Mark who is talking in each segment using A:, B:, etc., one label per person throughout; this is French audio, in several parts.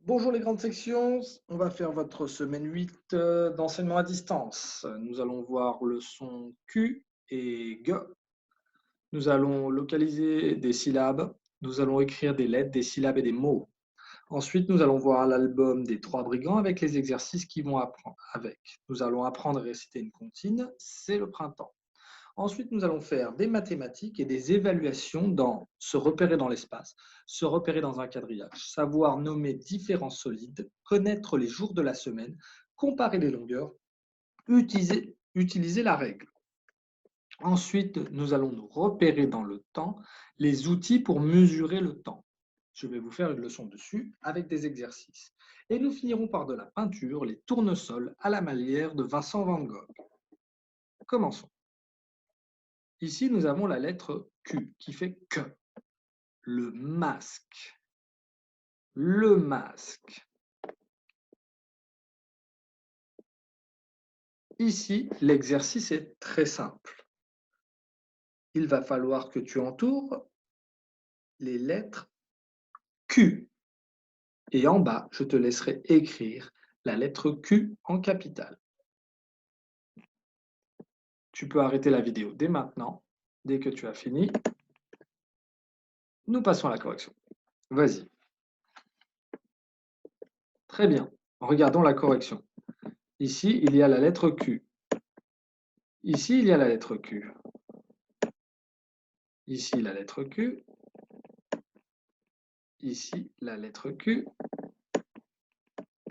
A: Bonjour les grandes sections, on va faire votre semaine 8 d'enseignement à distance. Nous allons voir le son Q et G. Nous allons localiser des syllabes. Nous allons écrire des lettres, des syllabes et des mots. Ensuite, nous allons voir l'album des Trois Brigands avec les exercices qui vont apprendre avec. Nous allons apprendre à réciter une comptine, c'est le printemps. Ensuite, nous allons faire des mathématiques et des évaluations dans se repérer dans l'espace, se repérer dans un quadrillage, savoir nommer différents solides, connaître les jours de la semaine, comparer les longueurs, utiliser la règle. Ensuite, nous allons nous repérer dans le temps, les outils pour mesurer le temps. Je vais vous faire une leçon dessus avec des exercices. Et nous finirons par de la peinture, les tournesols à la manière de Vincent van Gogh. Commençons. Ici, nous avons la lettre Q qui fait que. Le masque. Le masque. Ici, l'exercice est très simple. Il va falloir que tu entoures les lettres Q. Et en bas, je te laisserai écrire la lettre Q en capitale. Tu peux arrêter la vidéo dès maintenant. Dès que tu as fini, nous passons à la correction. Vas-y. Très bien. Regardons la correction. Ici, il y a la lettre Q. Ici, il y a la lettre Q. Ici, la lettre Q. Ici, la lettre Q.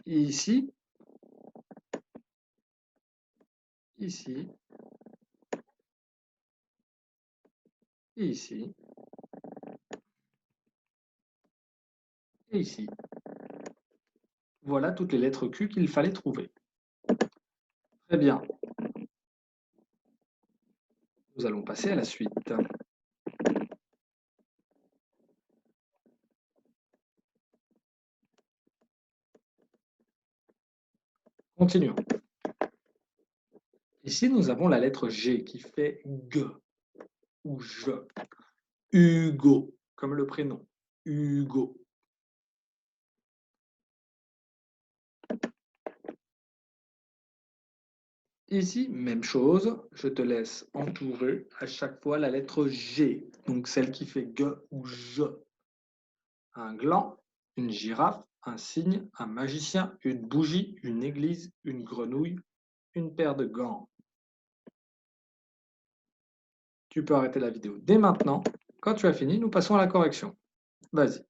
A: Ici, ici, ici et ici. Voilà toutes les lettres Q qu'il fallait trouver. Très bien. Nous allons passer à la suite. Continuons. Ici, nous avons la lettre G qui fait G ou je. Hugo, comme le prénom. Hugo. Ici, même chose, je te laisse entourer à chaque fois la lettre G, donc celle qui fait G ou je. Un gland, une girafe, un cygne, un magicien, une bougie, une église, une grenouille, une paire de gants. Tu peux arrêter la vidéo dès maintenant. Quand tu as fini, nous passons à la correction. Vas-y.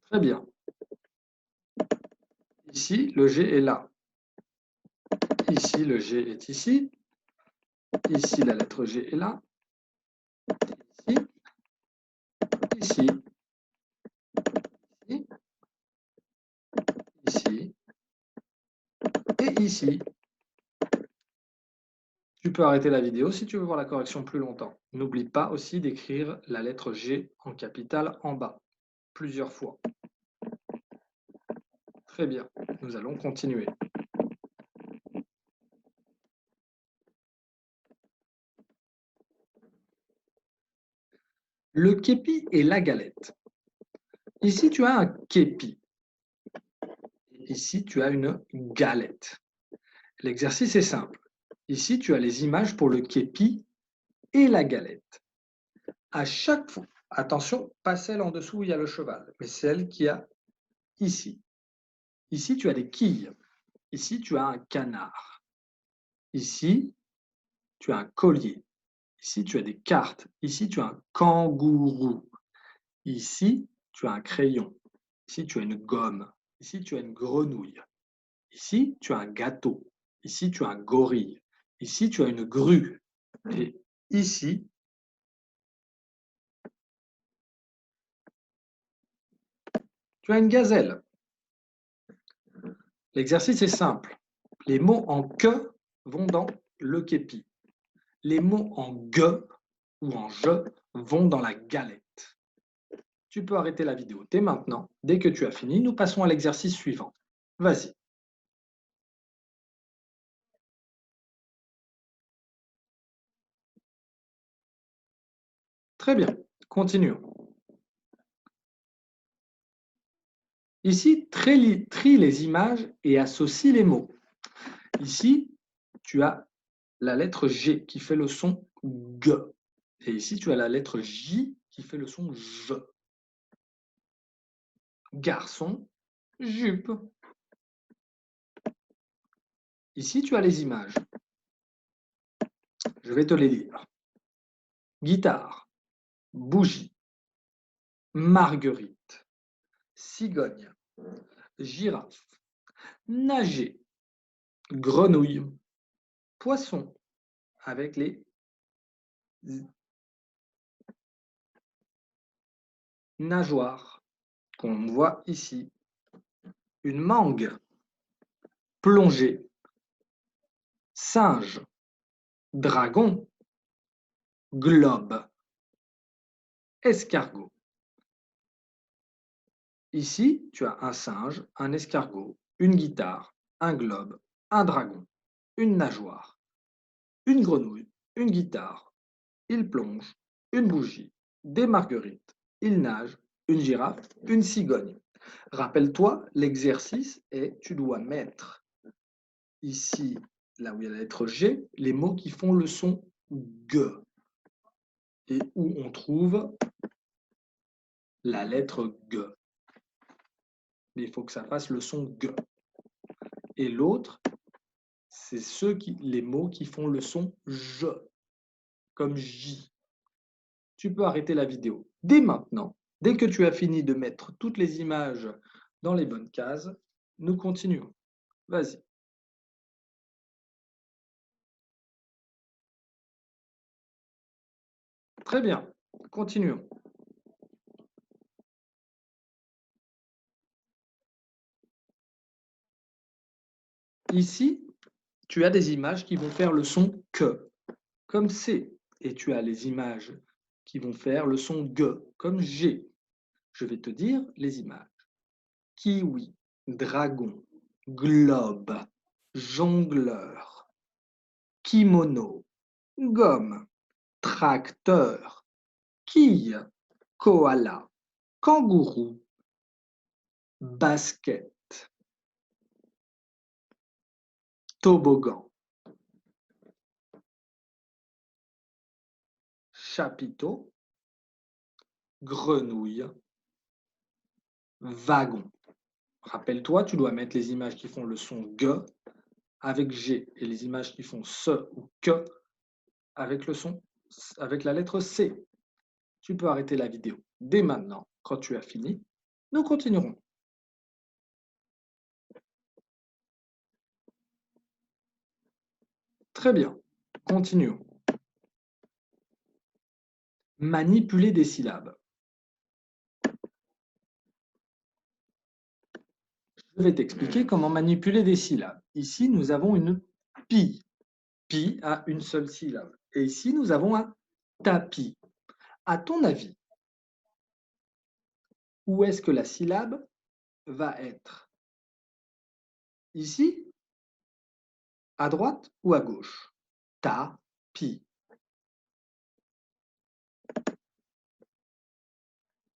A: Très bien. Ici, le G est là. Ici, le G est ici. Ici, la lettre G est là. Ici, ici, ici, ici et ici. Tu peux arrêter la vidéo si tu veux voir la correction plus longtemps. N'oublie pas aussi d'écrire la lettre G en capitale en bas, plusieurs fois. Très bien, nous allons continuer. Le képi et la galette. Ici, tu as un képi. Ici, tu as une galette. L'exercice est simple. Ici, tu as les images pour le képi et la galette. À chaque fois, attention, pas celle en dessous où il y a le cheval, mais celle qui a ici. Ici, tu as des quilles. Ici, tu as un canard. Ici, tu as un collier. Ici, tu as des cartes. Ici, tu as un kangourou. Ici, tu as un crayon. Ici, tu as une gomme. Ici, tu as une grenouille. Ici, tu as un gâteau. Ici, tu as un gorille. Ici, tu as une grue. Et ici, tu as une gazelle. L'exercice est simple. Les mots en que vont dans le képi. Les mots en gue ou en je vont dans la galette. Tu peux arrêter la vidéo dès maintenant. Dès que tu as fini, nous passons à l'exercice suivant. Vas-y. Très bien. Continuons. Ici, trie les images et associe les mots. Ici, tu as la lettre G qui fait le son G. Et ici, tu as la lettre J qui fait le son J. Garçon, jupe. Ici, tu as les images. Je vais te les lire. Guitare, bougie, marguerite, cigogne, girafe, nager, grenouille, poisson avec les nageoires qu'on voit ici, une mangue, plongée, singe, dragon, globe, escargot. Ici, tu as un singe, un escargot, une guitare, un globe, un dragon, une nageoire, une grenouille, une guitare, il plonge, une bougie, des marguerites, il nage, une girafe, une cigogne. Rappelle-toi, l'exercice est, tu dois mettre ici, là où il y a la lettre G, les mots qui font le son G et où on trouve la lettre G. Mais il faut que ça fasse le son G. Et l'autre, c'est les mots qui font le son J, comme J. Tu peux arrêter la vidéo dès maintenant. Dès que tu as fini de mettre toutes les images dans les bonnes cases, nous continuons. Vas-y. Très bien. Continuons. Ici, tu as des images qui vont faire le son que, comme C. Et tu as les images qui vont faire le son G, comme G. Je vais te dire les images. Kiwi, dragon, globe, jongleur, kimono, gomme, tracteur, quille, koala, kangourou, basket, toboggan, chapiteau, grenouille, wagon. Rappelle-toi, tu dois mettre les images qui font le son G avec G et les images qui font SE ou que avec le son, avec la lettre C. Tu peux arrêter la vidéo dès maintenant. Quand tu as fini, nous continuerons. Très bien, continuons. Manipuler des syllabes. Je vais t'expliquer comment manipuler des syllabes. Ici, nous avons une pi. Pi a une seule syllabe. Et ici, nous avons un tapis. À ton avis, où est-ce que la syllabe va être? Ici, à droite ou à gauche? Ta-pi.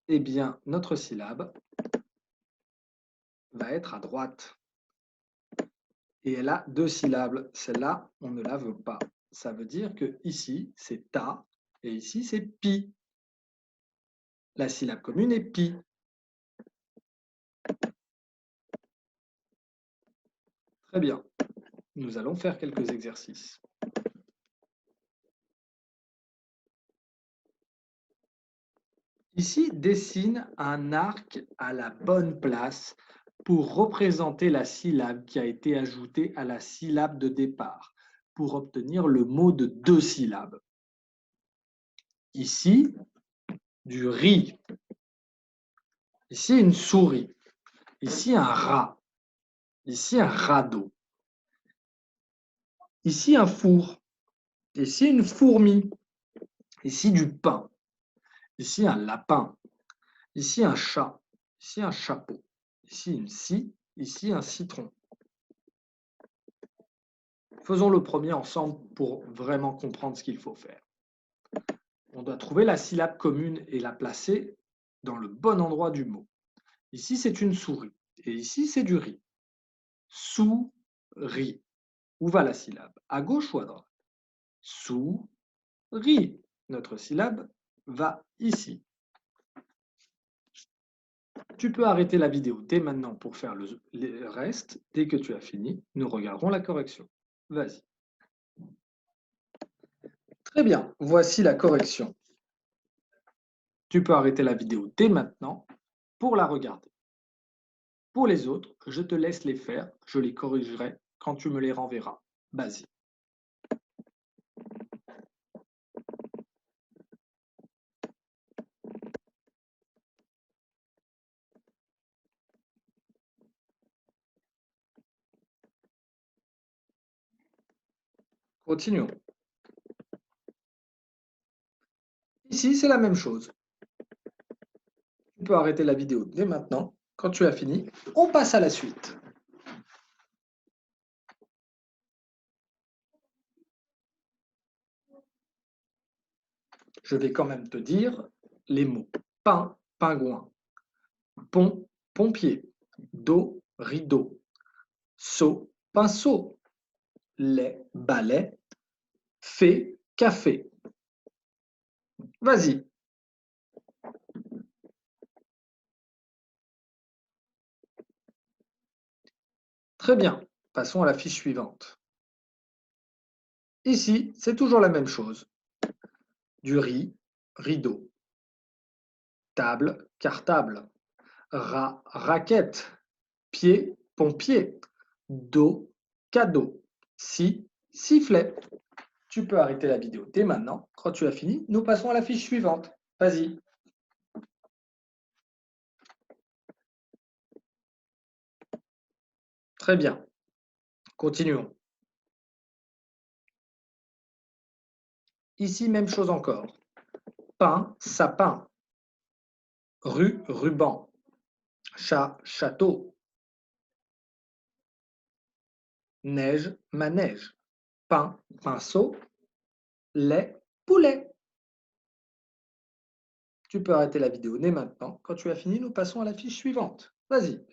A: Eh bien, notre syllabe va être à droite. Et elle a deux syllabes. Celle-là, on ne la veut pas. Ça veut dire que ici, c'est ta et ici, c'est pi. La syllabe commune est pi. Très bien. Nous allons faire quelques exercices. Ici, dessine un arc à la bonne place pour représenter la syllabe qui a été ajoutée à la syllabe de départ, pour obtenir le mot de deux syllabes. Ici, du riz. Ici, une souris. Ici, un rat. Ici, un radeau. Ici, un four. Ici, une fourmi. Ici, du pain. Ici, un lapin. Ici, un chat. Ici, un chapeau. Ici, une scie. Ici, un citron. Faisons le premier ensemble pour vraiment comprendre ce qu'il faut faire. On doit trouver la syllabe commune et la placer dans le bon endroit du mot. Ici, c'est une souris. Et ici, c'est du riz. Souris. Où va la syllabe? À gauche ou à droite? Souris. Notre syllabe va ici. Tu peux arrêter la vidéo dès maintenant pour faire le reste. Dès que tu as fini, nous regarderons la correction. Vas-y. Très bien, voici la correction. Tu peux arrêter la vidéo dès maintenant pour la regarder. Pour les autres, je te laisse les faire, je les corrigerai quand tu me les renverras. Vas-y. Continuons. Ici, c'est la même chose. Tu peux arrêter la vidéo dès maintenant. Quand tu as fini, on passe à la suite. Je vais quand même te dire les mots. Pain, pingouin. Pont, pompier. Dos, rideau. Seau, pinceau. Lait, balai. Fée, café. Vas-y. Très bien. Passons à la fiche suivante. Ici, c'est toujours la même chose. Du riz, rideau. Table, cartable. Rat, raquette. Pied, pompier. Dos, cadeau. Si, sifflet. Tu peux arrêter la vidéo dès maintenant. Quand tu as fini, nous passons à la fiche suivante. Vas-y. Très bien. Continuons. Ici, même chose encore. Pain, sapin. Rue, ruban. Chat, château. Neige, manège. Pain, pinceau. Lait, poulet. Tu peux arrêter la vidéo dès maintenant. Quand tu as fini, nous passons à la fiche suivante. Vas-y.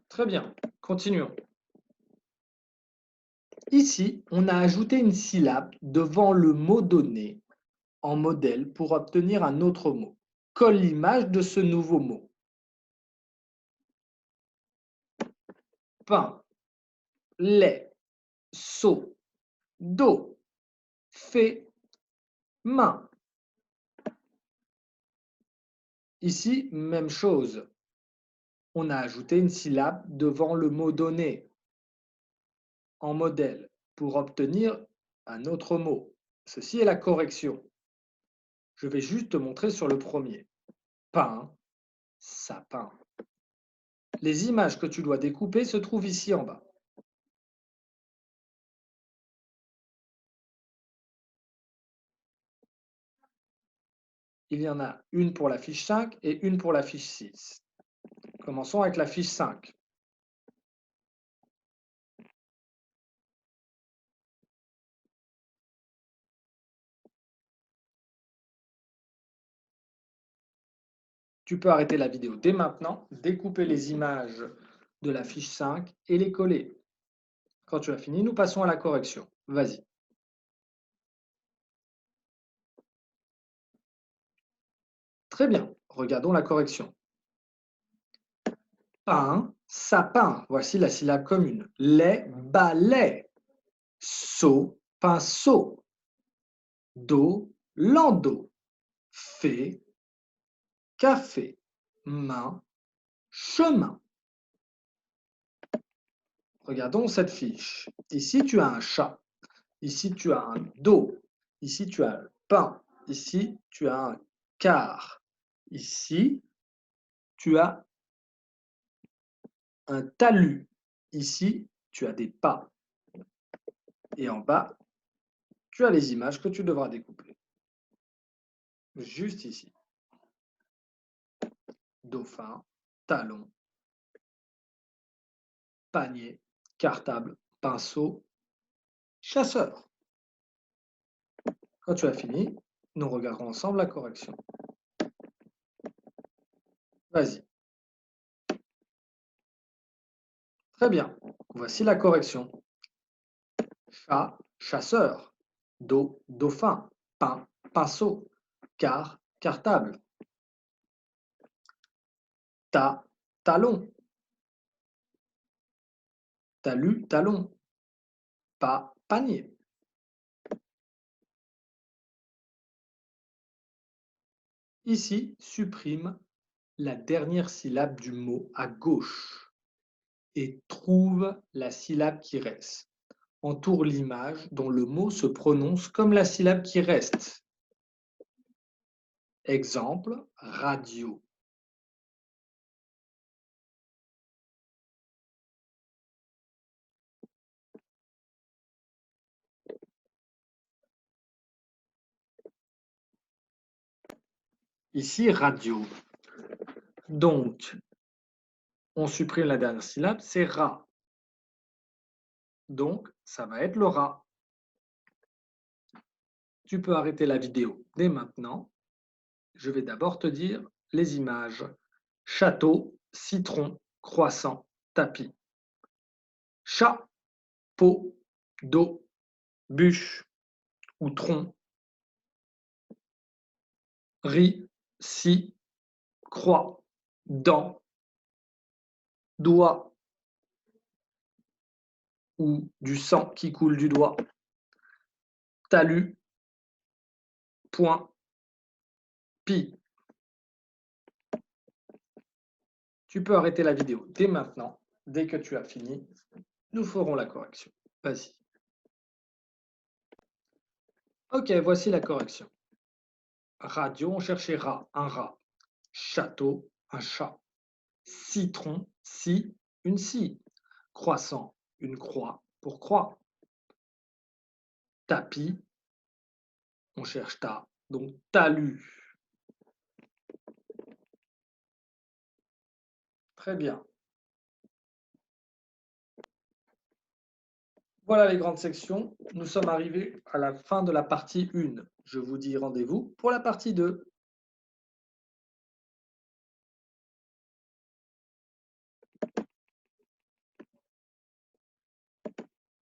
A: Très bien. Continuons. Ici, on a ajouté une syllabe devant le mot donné en modèle pour obtenir un autre mot. Colle l'image de ce nouveau mot. Pain, lait, seau, dos, fée, main. Ici, même chose. On a ajouté une syllabe devant le mot donné en modèle pour obtenir un autre mot. Ceci est la correction. Je vais juste te montrer sur le premier. Pain, sapin. Les images que tu dois découper se trouvent ici en bas. Il y en a une pour la fiche 5 et une pour la fiche 6. Commençons avec la fiche 5. Tu peux arrêter la vidéo dès maintenant, découper les images de la fiche 5 et les coller. Quand tu as fini, nous passons à la correction. Vas-y. Très bien, regardons la correction. Pain, sapin, voici la syllabe commune. Lait, balai. Seau, pinceau. Dos, landau. Fée, café. Main, chemin. Regardons cette fiche. Ici, tu as un chat. Ici, tu as un dos. Ici, tu as un pain. Ici, tu as un quart. Ici, tu as un talus. Ici, tu as des pas. Et en bas, tu as les images que tu devras découper. juste ici. Dauphin, talon, panier, cartable, pinceau, chasseur. Quand tu as fini, nous regarderons ensemble la correction. Vas-y. Très bien. Voici la correction. Chat, chasseur. Do, dauphin. Pain, pinceau. Car, cartable. Ta, talon. Talus, talon. Pas, panier. Ici, supprime la dernière syllabe du mot à gauche et trouve la syllabe qui reste. Entoure l'image dont le mot se prononce comme la syllabe qui reste. Exemple, radio. Ici, radio. Donc, on supprime la dernière syllabe, c'est ra. Donc, ça va être le rat. Tu peux arrêter la vidéo dès maintenant. Je vais d'abord te dire les images. Château, citron, croissant, tapis. Chat, pot, dos, bûche ou tronc. Riz, scie, croix, dent, doigt ou du sang qui coule du doigt. Talus, point, pie. Tu peux arrêter la vidéo dès maintenant. Dès que tu as fini, nous ferons la correction. Vas-y. Ok, voici la correction. Radio, on cherchait rat, un rat. Château, un chat. Citron, scie, une scie. Croissant, une croix pour croix. Tapis, on cherche ta, donc talus. Très bien. Voilà les grandes sections. Nous sommes arrivés à la fin de la partie 1. Je vous dis rendez-vous pour la partie 2.